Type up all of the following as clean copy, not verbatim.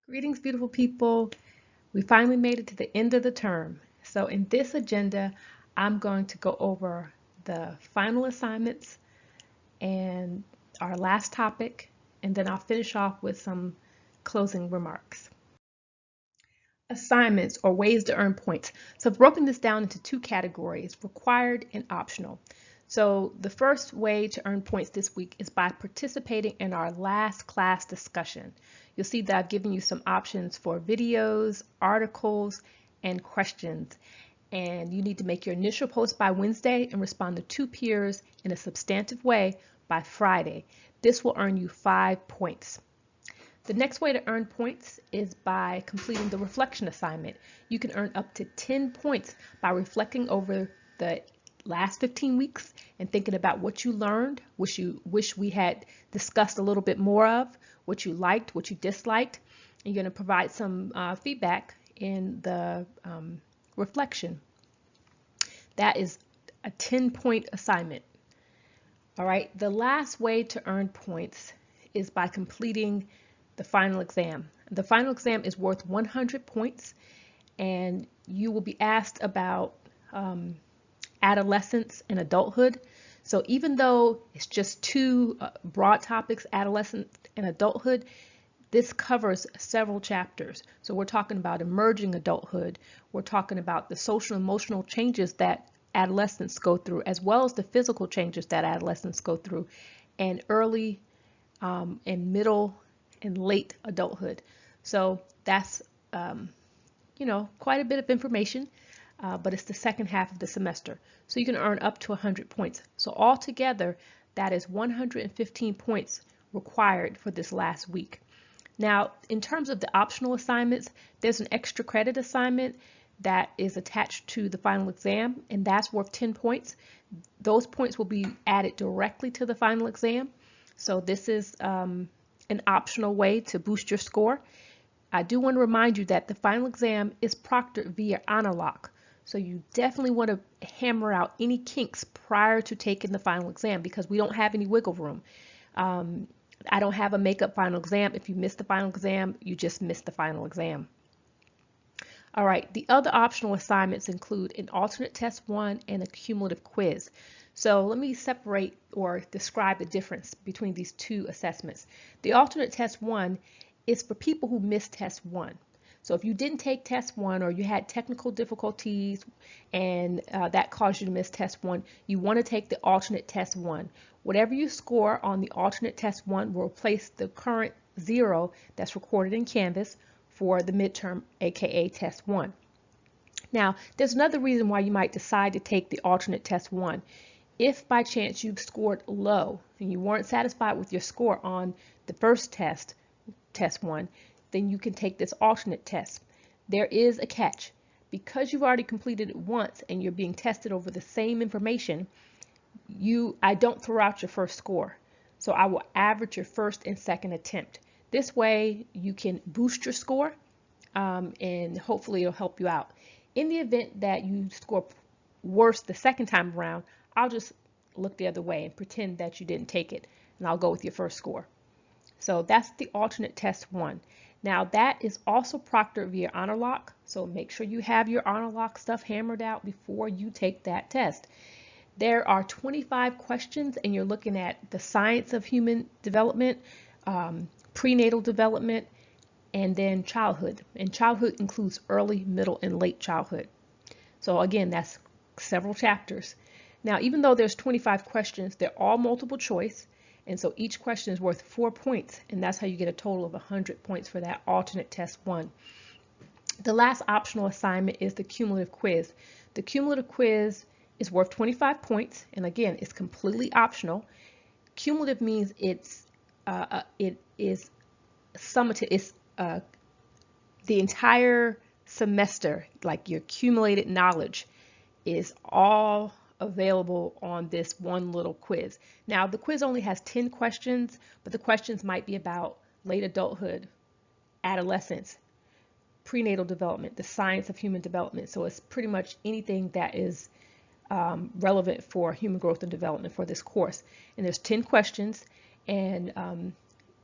Greetings, beautiful people. We finally made it to the end of the term. So in this agenda, I'm going to go over the final assignments and our last topic, and then I'll finish off with some closing remarks. Assignments or ways to earn points. So I've broken this down into two categories, required and optional. So the first way to earn points this week is by participating in our last class discussion. You'll see that I've given you some options for videos, articles, and questions. And you need to make your initial post by Wednesday and respond to 2 peers in a substantive way by Friday. This will earn you 5 points. The next way to earn points is by completing the reflection assignment. You can earn up to 10 points by reflecting over the last 15 weeks and thinking about what you learned, which you wish we had discussed a little bit more of, what you liked, what you disliked. And you're going to provide some feedback in the reflection. That is a 10-point assignment. All right, the last way to earn points is by completing the final exam. The final exam is worth 100 points, and you will be asked about adolescence and adulthood. So even though it's just two broad topics, adolescence and adulthood, this covers several chapters. So we're talking about emerging adulthood. We're talking about the social and emotional changes that adolescents go through, as well as the physical changes that adolescents go through, and early and middle and late adulthood. So that's, quite a bit of information, but it's the second half of the semester. So you can earn up to 100 points. So altogether, that is 115 points required for this last week. Now, in terms of the optional assignments, there's an extra credit assignment that is attached to the final exam, and that's worth 10 points. Those points will be added directly to the final exam. So this is an optional way to boost your score. I do want to remind you that the final exam is proctored via Epilogue. So you definitely want to hammer out any kinks prior to taking the final exam, because we don't have any wiggle room. I don't have a makeup final exam. If you miss the final exam, you just missed the final exam. All right, the other optional assignments include an alternate test 1 and a cumulative quiz. So let me separate or describe the difference between these two assessments. The alternate test 1 is for people who missed test 1. So if you didn't take test 1 or you had technical difficulties and that caused you to miss test 1, you want to take the alternate test 1. Whatever you score on the alternate test 1 will replace the current 0 that's recorded in Canvas for the midterm, aka test 1. Now, there's another reason why you might decide to take the alternate test 1. If by chance you've scored low and you weren't satisfied with your score on the first test, test 1, then you can take this alternate test. There is a catch. Because you've already completed it once and you're being tested over the same information, I don't throw out your first score. So I will average your first and second attempt. This way you can boost your score and hopefully it'll help you out. In the event that you score worse the second time around, I'll just look the other way and pretend that you didn't take it, and I'll go with your first score. So that's the alternate test 1. Now that is also proctored via Epilogue, so make sure you have your Epilogue stuff hammered out before you take that test. There are 25 questions, and you're looking at the science of human development, prenatal development, and then childhood. And childhood includes early, middle, and late childhood. So again, that's several chapters. Now, even though there's 25 questions, they're all multiple choice. And so each question is worth 4 points. And that's how you get a total of 100 points for that alternate test 1. The last optional assignment is the cumulative quiz. The cumulative quiz is worth 25 points. And again, it's completely optional. Cumulative means it is summative. It's the entire semester, like your accumulated knowledge is all available on this one little quiz. Now, the quiz only has 10 questions, but the questions might be about late adulthood, adolescence, prenatal development, the science of human development. So it's pretty much anything that is relevant for human growth and development for this course. And there's 10 questions, and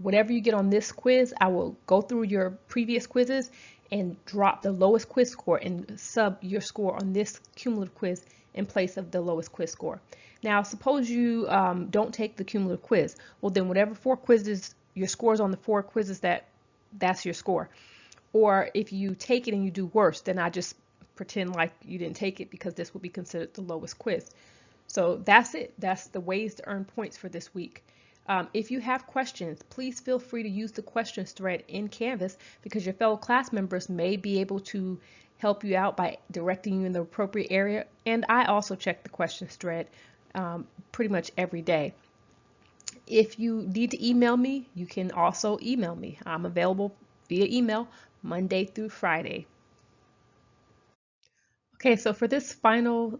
whatever you get on this quiz, I will go through your previous quizzes and drop the lowest quiz score and sub your score on this cumulative quiz in place of the lowest quiz score. Now, suppose you don't take the cumulative quiz. Well, then whatever 4 quizzes, your scores on the 4 quizzes, that's your score. Or if you take it and you do worse, then I just pretend like you didn't take it, because this will be considered the lowest quiz. So that's it. That's the ways to earn points for this week. If you have questions, please feel free to use the questions thread in Canvas, because your fellow class members may be able to help you out by directing you in the appropriate area. And I also check the questions thread pretty much every day. If you need to email me, you can also email me. I'm available via email Monday through Friday. Okay, so for this final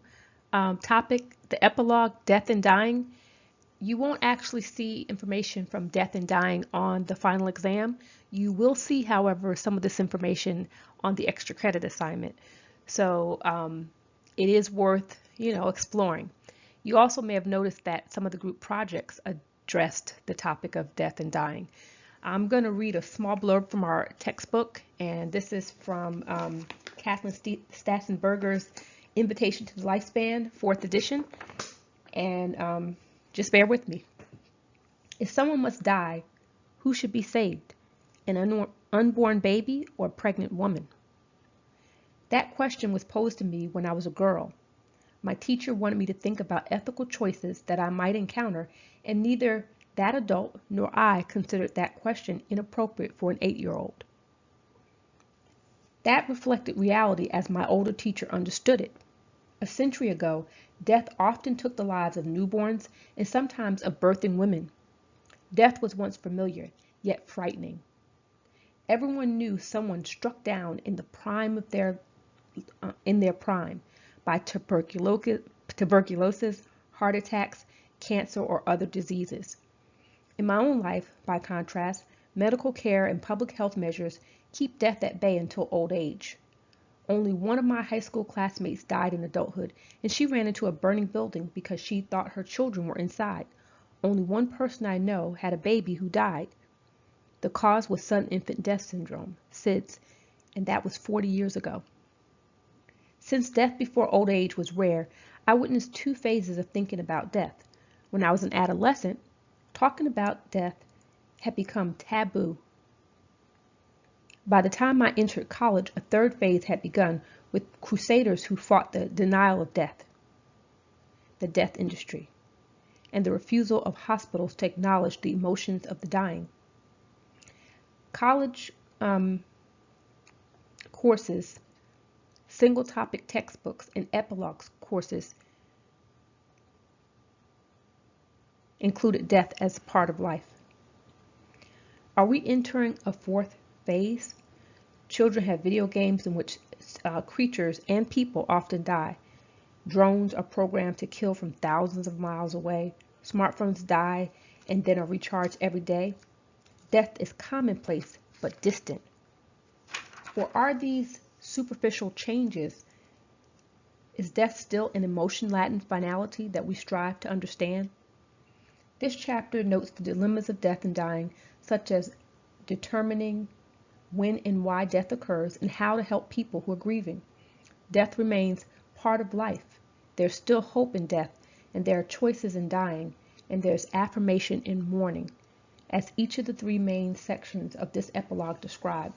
topic, the epilogue, death and dying, you won't actually see information from death and dying on the final exam. You will see, however, some of this information on the extra credit assignment. So it is worth, exploring. You also may have noticed that some of the group projects addressed the topic of death and dying. I'm going to read a small blurb from our textbook, and this is from Kathleen Stassenberger's Invitation to the Lifespan, 4th edition, and just bear with me. If someone must die, who should be saved? An unborn baby or a pregnant woman? That question was posed to me when I was a girl. My teacher wanted me to think about ethical choices that I might encounter, and neither that adult nor I considered that question inappropriate for an 8-year-old. That reflected reality as my older teacher understood it. A century ago, death often took the lives of newborns and sometimes of birthing women. Death was once familiar, yet frightening. Everyone knew someone struck down in the prime of their prime by tuberculosis, heart attacks, cancer, or other diseases. In my own life, by contrast, medical care and public health measures keep death at bay until old age. Only one of my high school classmates died in adulthood, and she ran into a burning building because she thought her children were inside. Only one person I know had a baby who died. The cause was sudden infant death syndrome, SIDS, and that was 40 years ago. Since death before old age was rare, I witnessed 2 phases of thinking about death. When I was an adolescent, talking about death had become taboo. By the time I entered college, a 3rd phase had begun with crusaders who fought the denial of death, the death industry, and the refusal of hospitals to acknowledge the emotions of the dying. College courses, single topic textbooks, and epilogue courses included death as part of life. Are we entering a 4th phase? Children have video games in which creatures and people often die. Drones are programmed to kill from thousands of miles away. Smartphones die and then are recharged every day. Death is commonplace but distant. Or are these superficial changes? Is death still an emotion-laden finality that we strive to understand? This chapter notes the dilemmas of death and dying, such as determining when and why death occurs and how to help people who are grieving. Death remains part of life. There's still hope in death, and there are choices in dying, and there's affirmation in mourning, as each of the 3 main sections of this epilogue describe.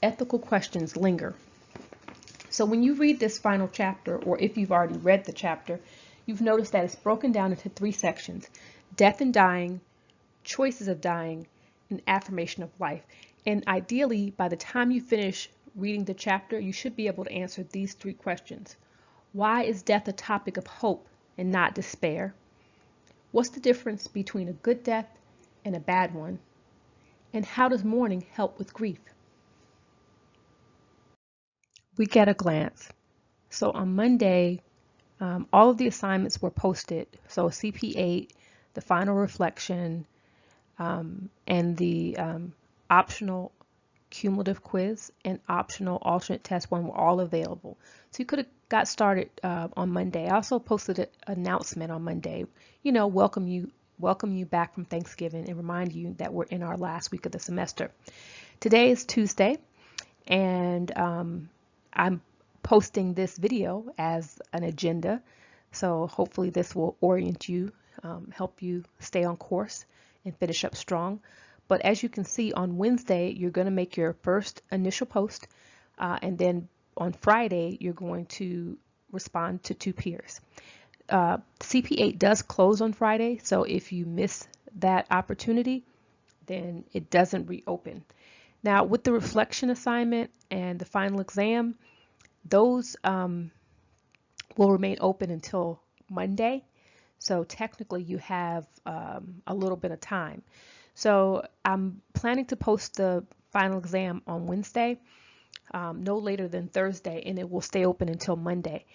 Ethical questions linger. So when you read this final chapter, or if you've already read the chapter, you've noticed that it's broken down into 3 sections: death and dying, choices of dying, and affirmation of life. And ideally, by the time you finish reading the chapter, you should be able to answer these 3 questions. Why is death a topic of hope and not despair? What's the difference between a good death and a bad one? And how does mourning help with grief? Week at a glance. So on Monday, all of the assignments were posted. So CP8, the final reflection, and the optional cumulative quiz and optional alternate test 1 were all available. So you could have got started on Monday. I also posted an announcement on Monday, welcoming welcome you back from Thanksgiving and remind you that we're in our last week of the semester. Today is Tuesday, and I'm posting this video as an agenda, so hopefully this will orient you, help you stay on course and finish up strong. But as you can see, on Wednesday, you're going to make your first initial post, and then on Friday, you're going to respond to 2 peers. CP8 does close on Friday, so if you miss that opportunity, then it doesn't reopen. Now, with the reflection assignment and the final exam, those will remain open until Monday. So technically, you have a little bit of time. So I'm planning to post the final exam on Wednesday, no later than Thursday, and it will stay open until Monday.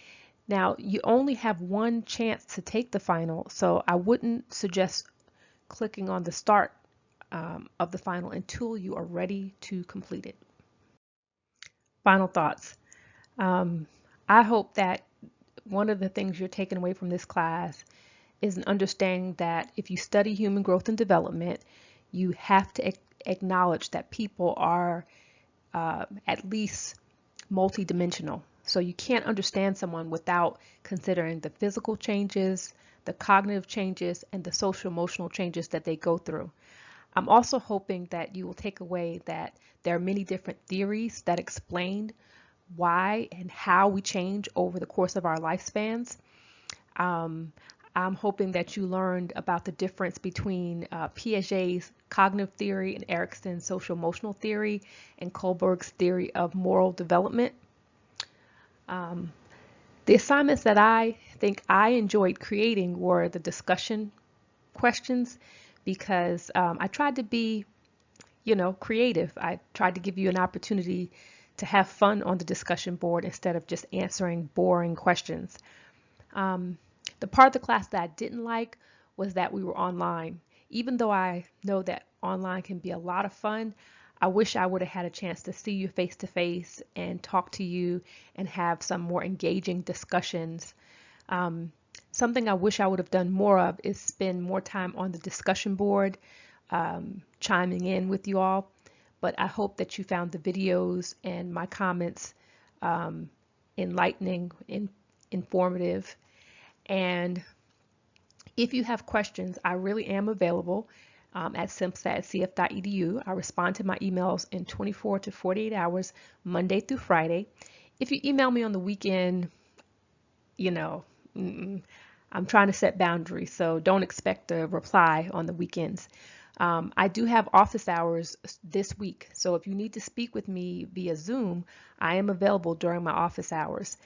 Now, you only have one chance to take the final, so I wouldn't suggest clicking on the start of the final until you are ready to complete it. Final thoughts. I hope that one of the things you're taking away from this class is an understanding that if you study human growth and development, you have to acknowledge that people are at least multidimensional. So you can't understand someone without considering the physical changes, the cognitive changes, and the social emotional changes that they go through. I'm also hoping that you will take away that there are many different theories that explain why and how we change over the course of our lifespans. I'm hoping that you learned about the difference between Piaget's cognitive theory and Erikson's social emotional theory and Kohlberg's theory of moral development. The assignments that I think I enjoyed creating were the discussion questions, because I tried to be, creative. I tried to give you an opportunity to have fun on the discussion board instead of just answering boring questions. The part of the class that I didn't like was that we were online. Even though I know that online can be a lot of fun, I wish I would have had a chance to see you face to face and talk to you and have some more engaging discussions. Something I wish I would have done more of is spend more time on the discussion board, chiming in with you all. But I hope that you found the videos and my comments enlightening, informative. And if you have questions, I really am available at simpsa@cf.edu. I respond to my emails in 24 to 48 hours, Monday through Friday. If you email me on the weekend, I'm trying to set boundaries, so don't expect a reply on the weekends. I do have office hours this week, so if you need to speak with me via Zoom, I am available during my office hours.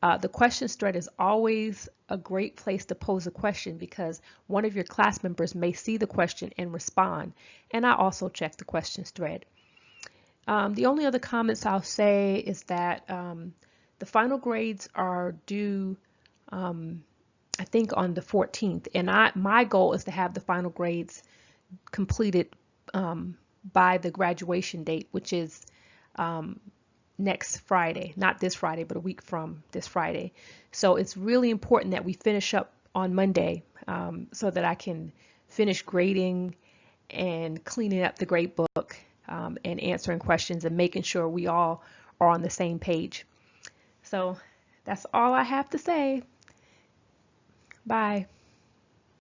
The questions thread is always a great place to pose a question, because one of your class members may see the question and respond, and I also check the questions thread. The only other comments I'll say is that the final grades are due, I think, on the 14th, and my goal is to have the final grades completed by the graduation date, which is next Friday, not this Friday, but a week from this Friday. So it's really important that we finish up on Monday so that I can finish grading and cleaning up the grade book and answering questions and making sure we all are on the same page. So that's all I have to say. Bye.